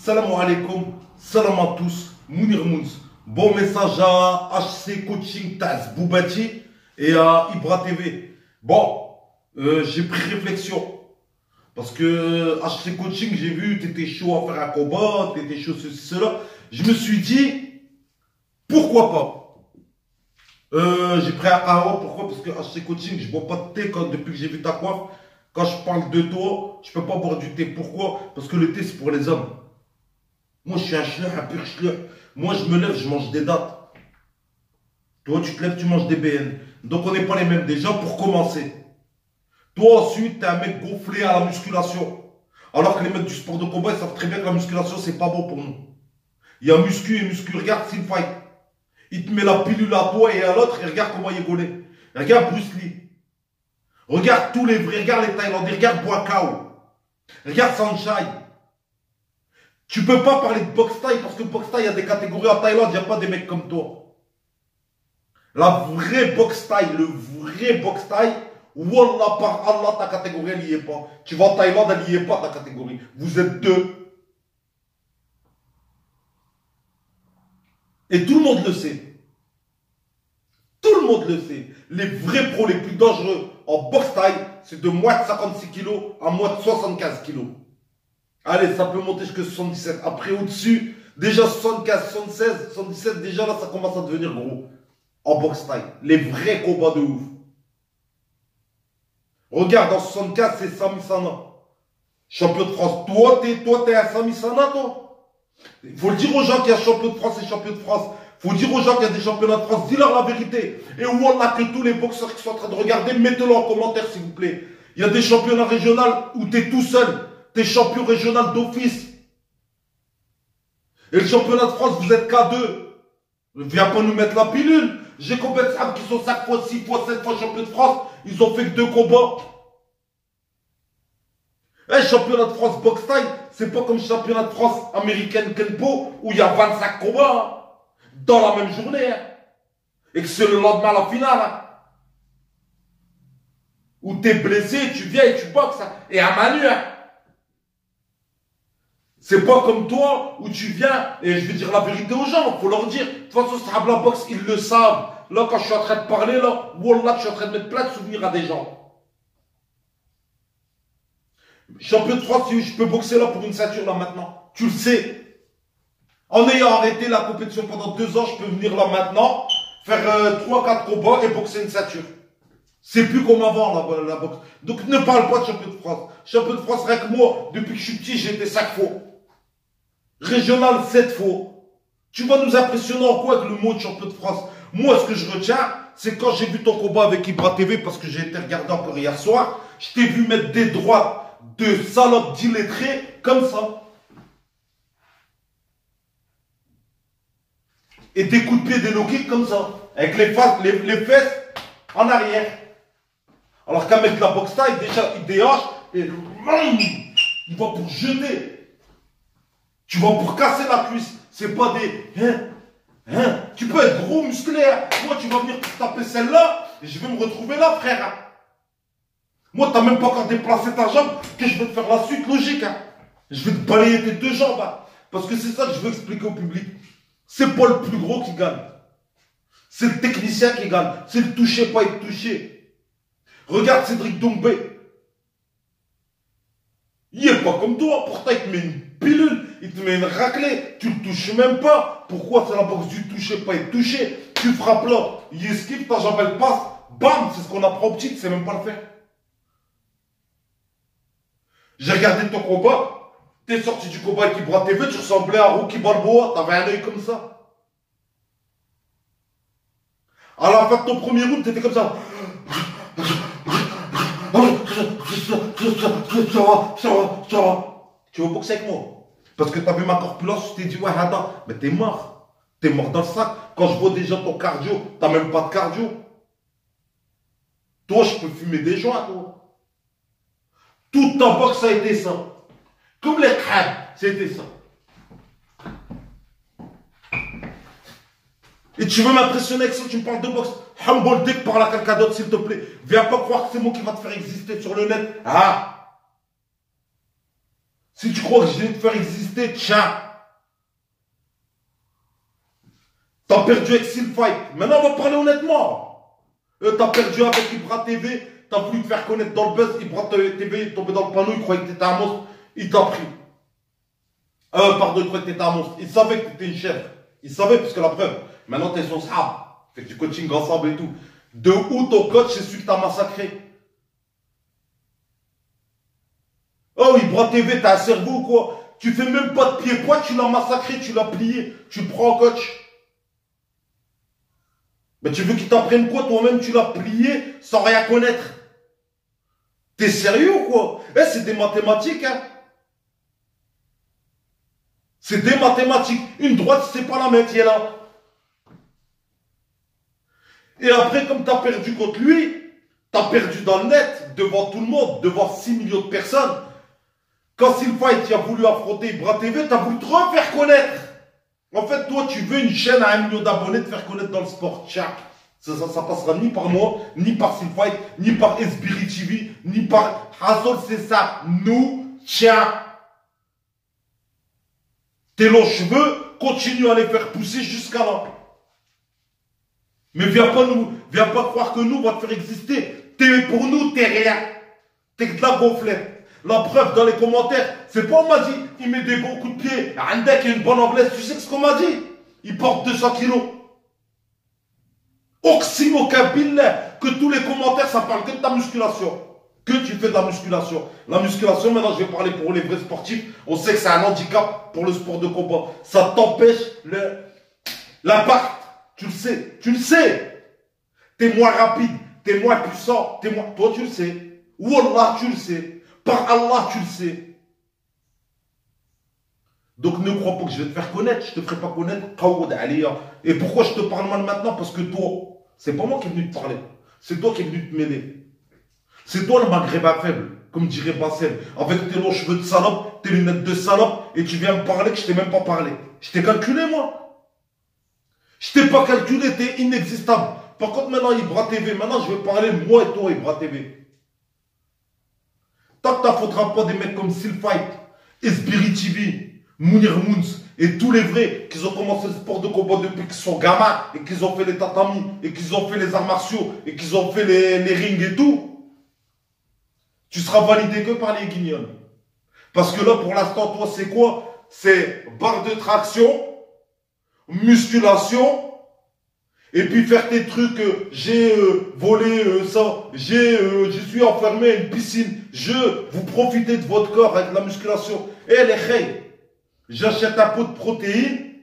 Salam alaikum, salam à tous, Mounir Mounz. Bon message à HC Coaching Taz Boubati et à Ibra TV. Bon, j'ai pris réflexion. Parce que HC Coaching, j'ai vu, tu étais chaud à faire un combat, tu étais chaud ceci, cela. Je me suis dit, pourquoi pas? J'ai pris un kawa, pourquoi? Parce que HC Coaching, je bois pas de thé depuis que j'ai vu ta coiffe. Quand je parle de toi, je peux pas boire du thé. Pourquoi? Parce que le thé, c'est pour les hommes. Moi, je suis un schleur, un pur schleur. Moi, je me lève, je mange des dattes. Toi, tu te lèves, tu manges des BN. Donc, on n'est pas les mêmes déjà pour commencer. Toi, ensuite, t'es un mec gonflé à la musculation. Alors que les mecs du sport de combat, ils savent très bien que la musculation, c'est pas bon pour nous. Il y a muscu et muscu. Regarde s'il fight. Il te met la pilule à toi et à l'autre et regarde comment il est gaulé. Regarde Bruce Lee. Regarde tous les vrais. Regarde les Thaïlandais. Regarde Boakao. Regarde Sanchai. Tu peux pas parler de boxe thaï parce que boxe thaï, il y a des catégories en Thaïlande, il n'y a pas des mecs comme toi. La vraie boxe thaï, le vrai boxe thaï, Wallah par Allah, ta catégorie, elle n'y est pas. Tu vas en Thaïlande, elle n'y est pas, ta catégorie. Vous êtes deux. Et tout le monde le sait. Tout le monde le sait. Les vrais pros les plus dangereux en boxe thaï, c'est de moins de 56 kilos à moins de 75 kilos. Allez, ça peut monter jusqu'à 77. Après, au-dessus, déjà 75, 76, 77, déjà là, ça commence à devenir gros. En boxe thaï. Les vrais combats de ouf. Regarde, en 64, c'est Sami Sana. Champion de France. Toi, t'es un Sami Sana, toi. Il faut le dire aux gens qu'il y a champion de France et champion de France. Il faut dire aux gens qu'il y a des championnats de France. Dis-leur la vérité. Et voilà que tous les boxeurs qui sont en train de regarder, mettez-le en commentaire, s'il vous plaît. Il y a des championnats régionaux où t'es tout seul. T'es champion régional d'office. Et le championnat de France, vous êtes qu'à deux. Viens pas nous mettre la pilule. J'ai combien de femmes qui sont 5 fois, 6 fois, 7 fois champion de France. Ils ont fait que 2 combats. Championnat de France boxe taille, c'est pas comme championnat de France américaine Kenpo où il y a 25 combats dans la même journée. Et que c'est le lendemain à la finale. Où t'es blessé, tu viens et tu boxes. Et à Manu. C'est pas comme toi où tu viens, et je vais dire la vérité aux gens, faut leur dire. De toute façon, ce la boxe, ils le savent. Là, quand je suis en train de parler, là, wallah, je suis en train de mettre plein de souvenirs à des gens. Champion de France, je peux boxer là pour une ceinture là maintenant. Tu le sais. En ayant arrêté la compétition pendant 2 ans, je peux venir là maintenant, faire 3-4 combats et boxer une ceinture. C'est plus comme avant la boxe. Donc ne parle pas de champion de France. Champion de France, rien que moi, depuis que je suis petit, j'ai été 5 fois. Régional, 7 fois. Tu vas nous impressionner en quoi avec le mot de champion de France? Moi, ce que je retiens, c'est quand j'ai vu ton combat avec Ibra TV, parce que j'ai été regardé encore hier soir, je t'ai vu mettre des droites de salope d'illettrés comme ça. Et des coups de pied, des low kicks comme ça. Avec les fesses en arrière. Alors qu'un mec de la boxe taille, déjà, il déhache et il va pour jeter. Tu vas pour casser la cuisse. C'est pas des... Tu peux être gros, musculaire. Moi, tu vas venir pour taper celle-là et je vais me retrouver là, frère. Moi, t'as même pas encore déplacé ta jambe que je vais te faire la suite logique. Je vais te balayer tes 2 jambes. Parce que c'est ça que je veux expliquer au public. C'est pas le plus gros qui gagne. C'est le technicien qui gagne. C'est le toucher, pas être touché. Regarde Cédric Doumbé. Il est pas comme toi. Pourtant, il te met une pilule. Il te met une raclée. Tu le touches même pas. Pourquoi c'est la boxe du toucher, pas être touché? Tu frappes là. Il esquive, ta jambe elle passe. Bam, c'est ce qu'on apprend au petit. Tu sais même pas le faire. J'ai regardé ton combat. T'es sorti du combat avec Ibra TV. Tu ressemblais à Rocky Balboa. T'avais un œil comme ça. À la fin de ton premier round, t'étais comme ça. Ça va. Tu veux boxer avec moi? Parce que t'as vu ma corpulence, je t'ai dit, ouais, attends, mais t'es mort. T'es mort dans le sac. Quand je vois déjà ton cardio, t'as même pas de cardio. Toi, je peux fumer des joints, toi. Toute ta boxe, ça a été ça. Comme les crânes, c'était ça. Et tu veux m'impressionner avec ça, tu me parles de boxe. Humble dick par la quelqu'un d'autre, s'il te plaît. Viens pas croire que c'est moi qui va te faire exister sur le net. Si tu crois que je vais te faire exister, tiens. T'as perdu avec Seal Fight. Maintenant, on va parler honnêtement. T'as perdu avec Ibra TV. T'as voulu te faire connaître dans le buzz. Ibra TV est tombé dans le panneau. Il croyait que t'étais un monstre. Il t'a pris. Pardon, il croyait que t'étais un monstre. Il savait que t'étais une chèvre. Il savait, parce que la preuve. Maintenant, t'es son sahab. Fait du coaching ensemble et tout. De où ton coach, c'est celui que t'as massacré? Oh, Ibra TV, t'as un cerveau ou quoi? Tu fais même pas de pied-poids, tu l'as massacré, tu l'as plié. Tu le prends en coach. Mais tu veux qu'il t'apprenne quoi? Toi-même, tu l'as plié sans rien connaître. T'es sérieux ou quoi? Eh, c'est des mathématiques, hein? C'est des mathématiques. Une droite, c'est pas la même, qui est là. Et après, comme t'as perdu contre lui, t'as perdu dans le net, devant tout le monde, devant 6 millions de personnes. Quand Seal Fight a voulu affronter Ibra TV, t'as voulu te refaire connaître. En fait, toi, tu veux une chaîne à 1 million d'abonnés te faire connaître dans le sport. Tiens, ça passera ni par moi, ni par Seal Fight, ni par Esbiri TV, ni par Hassol, c'est ça. Nous, tiens. Tes longs cheveux, continue à les faire pousser jusqu'à là. Mais viens pas croire que nous, on va te faire exister. Pour nous, t'es rien. T'es que de la gonflette. La preuve dans les commentaires, c'est pas on m'a dit, il met des bons coups de pied, un deck et une bonne anglaise, tu sais ce qu'on m'a dit? Il porte 200 kilos. Oxymocabillet, que tous les commentaires, ça parle que de ta musculation. Que tu fais de la musculation. La musculation, maintenant je vais parler pour les vrais sportifs, on sait que c'est un handicap pour le sport de combat. Ça t'empêche l'impact. Tu le sais, tu le sais. T'es moins rapide, t'es moins puissant, toi tu le sais. Wallah, tu le sais. Par Allah, tu le sais. Donc ne crois pas que je vais te faire connaître. Je te ferai pas connaître. Et pourquoi je te parle mal maintenant? Parce que toi, c'est pas moi qui est venu te parler. C'est toi qui est venu te mêler. C'est toi le maghrébin faible, comme dirait Bassem. Avec tes longs cheveux de salope, tes lunettes de salope, et tu viens me parler que je t'ai même pas parlé. Je t'ai calculé, moi. Je t'ai pas calculé, t'es inexistable. Par contre, maintenant, Ibra TV, maintenant je vais parler moi et toi, Ibra TV. Tant que t'affronteras pas des mecs comme Seal Fight, Esbiri TV, Mounir Moons et tous les vrais qui ont commencé le sport de combat depuis qu'ils sont gamins et qu'ils ont fait les tatamis et qu'ils ont fait les arts martiaux et qu'ils ont fait les rings et tout, tu seras validé que par les guignols. Parce que là, pour l'instant, toi, c'est quoi? C'est barre de traction, musculation, et puis faire tes trucs, j'ai volé ça, je suis enfermé à une piscine, vous profitez de votre corps avec la musculation. Et les khayes, j'achète un pot de protéines,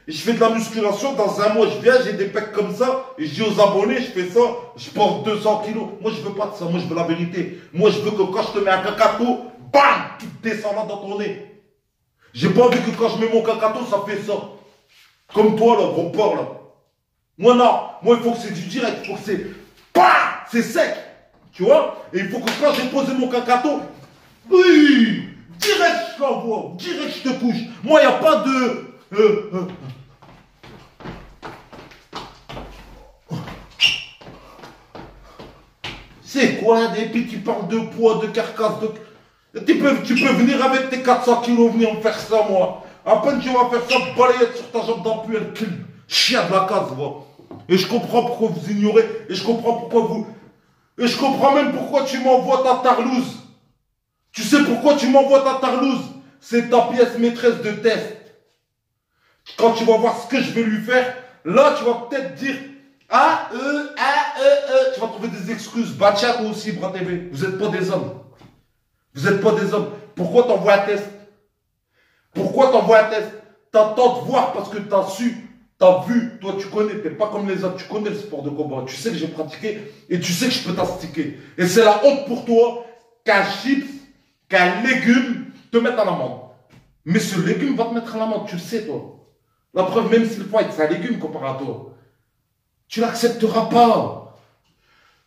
et je fais de la musculation, dans un mois je viens, j'ai des pecs comme ça, et je dis aux abonnés, je fais ça, je porte 200 kilos. Moi je veux pas de ça, moi je veux la vérité. Moi je veux que quand je te mets un cacato, bam, tu te descends là dans ton nez. J'ai pas envie que quand je mets mon cacato, ça fait ça. Comme toi là, gros porc là. Moi non, moi il faut que c'est du direct, il faut que c'est, c'est sec, tu vois. Et il faut que quand j'ai posé mon cacato, oui, direct je l'envoie, direct je te couche. Moi il n'y a pas de... C'est quoi, et puis tu parles de poids, de carcasse, tu peux venir avec tes 400 kilos, venir me faire ça moi. À peine tu vas faire ça, balayette sur ta jambe d'appui, elle crie. Chien de la case, va. Et je comprends pourquoi vous ignorez. Et je comprends pourquoi vous... Et je comprends même pourquoi tu m'envoies ta tarlouse. Tu sais pourquoi tu m'envoies ta tarlouse? C'est ta pièce maîtresse de test. Quand tu vas voir ce que je vais lui faire, là tu vas peut-être dire... Tu vas trouver des excuses. Bachar aussi, Ibra TV. Vous n'êtes pas des hommes. Vous n'êtes pas des hommes. Pourquoi t'envoies un test? Pourquoi t'envoies un test? T'attends de voir parce que t'as su, t'as vu, toi tu connais, t'es pas comme les autres, tu connais le sport de combat, tu sais que j'ai pratiqué et tu sais que je peux t'astiquer. Et c'est la honte pour toi qu'un chips, qu'un légume te mette à l'amende. Mais ce légume va te mettre à l'amende, tu le sais toi. La preuve, même si le fight c'est un légume comparé à toi, tu l'accepteras pas.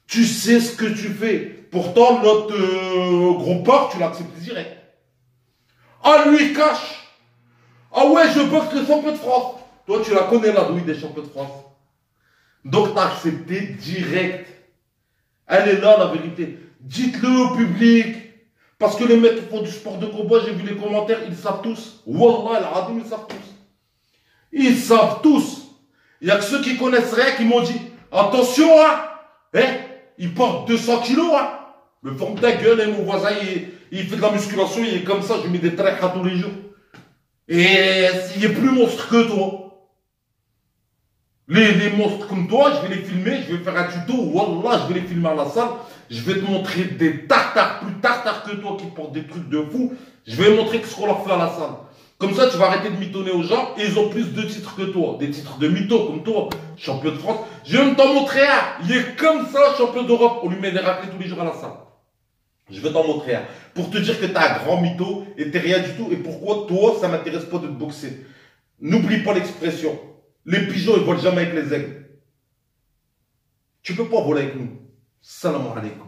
Tu sais ce que tu fais. Pourtant, notre gros porc, tu l'acceptes direct. Ah, lui, il cache. Ah ouais, je boxe le champion de France. Toi, tu la connais, la douille des champions de France. Donc, tu as accepté direct. Elle est là, la vérité. Dites-le au public. Parce que les mecs qui font du sport de combat, j'ai vu les commentaires, ils savent tous. Wallah, al-Adim, ils savent tous. Ils savent tous. Il n'y a que ceux qui connaissent rien qui m'ont dit, attention, hein, il porte 200 kilos, hein. Mais ferme ta gueule, hein, mon voisin, il fait de la musculation, il est comme ça, je lui mets des traits tous les jours. Et il est plus monstre que toi. Les monstres comme toi, je vais les filmer, je vais faire un tuto, wallah, je vais les filmer à la salle, je vais te montrer des tartares, plus tartares que toi qui portent des trucs de fou, je vais montrer ce qu'on leur fait à la salle. Comme ça, tu vas arrêter de mitonner aux gens, et ils ont plus de titres que toi, des titres de mytho comme toi, champion de France. Je vais même t'en montrer un, il est comme ça, champion d'Europe, on lui met des raclés tous les jours à la salle. Je vais t'en montrer un, pour te dire que t'es un grand mytho, et t'es rien du tout, et pourquoi toi, ça m'intéresse pas de te boxer. N'oublie pas l'expression. Les pigeons, ils volent jamais avec les aigles. Tu peux pas voler avec nous. Salam alaikum.